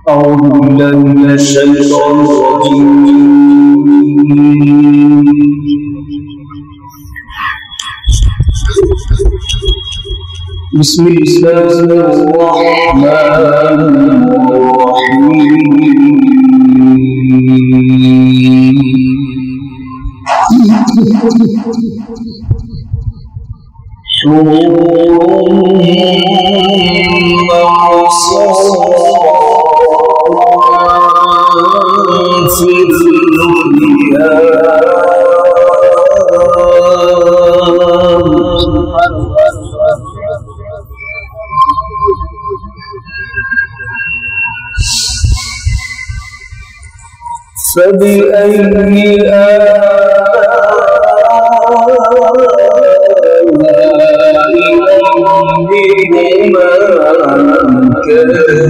أعوذ بالله من الشيطان الرجيم. بسم الله الرحمن الرحيم. حور مقصورات في فبأي ربكما تكذبان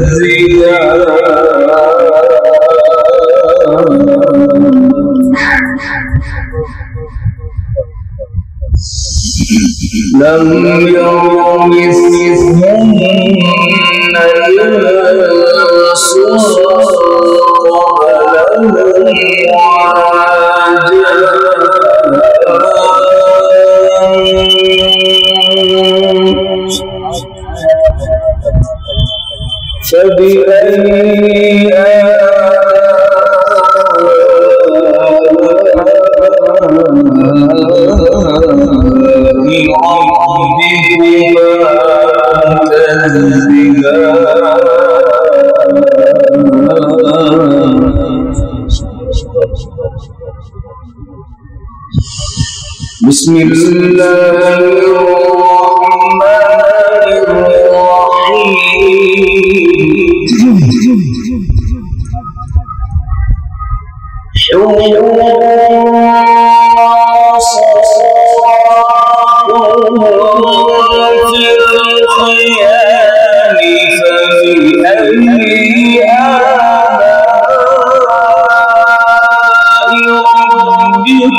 لم ير مثلهن إنس فبأي بسم الله الرحمن الرحيم. حور مقصورات في الخيام فبأي آلاء ربكما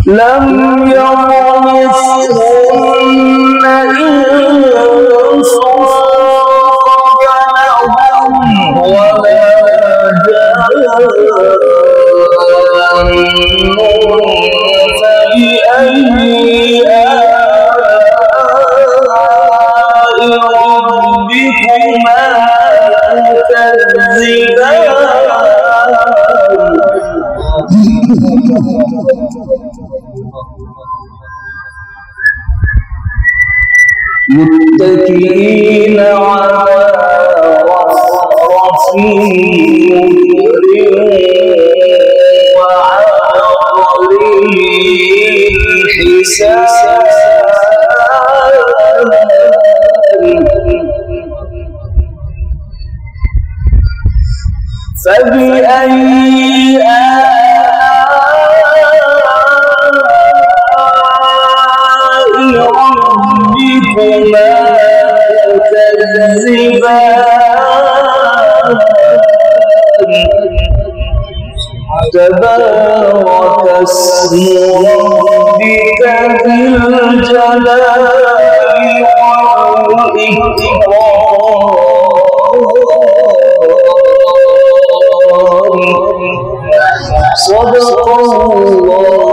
لم ير مثلهن إنس قبلهم ولا جان فبأي آلاء ربكما تكذبان متكئين على رفرف خضر وعبقري حسان فبأي آلاء ربكما تكذبان تبارك اسم ربك ذي الجلال والإكرام. صدق الله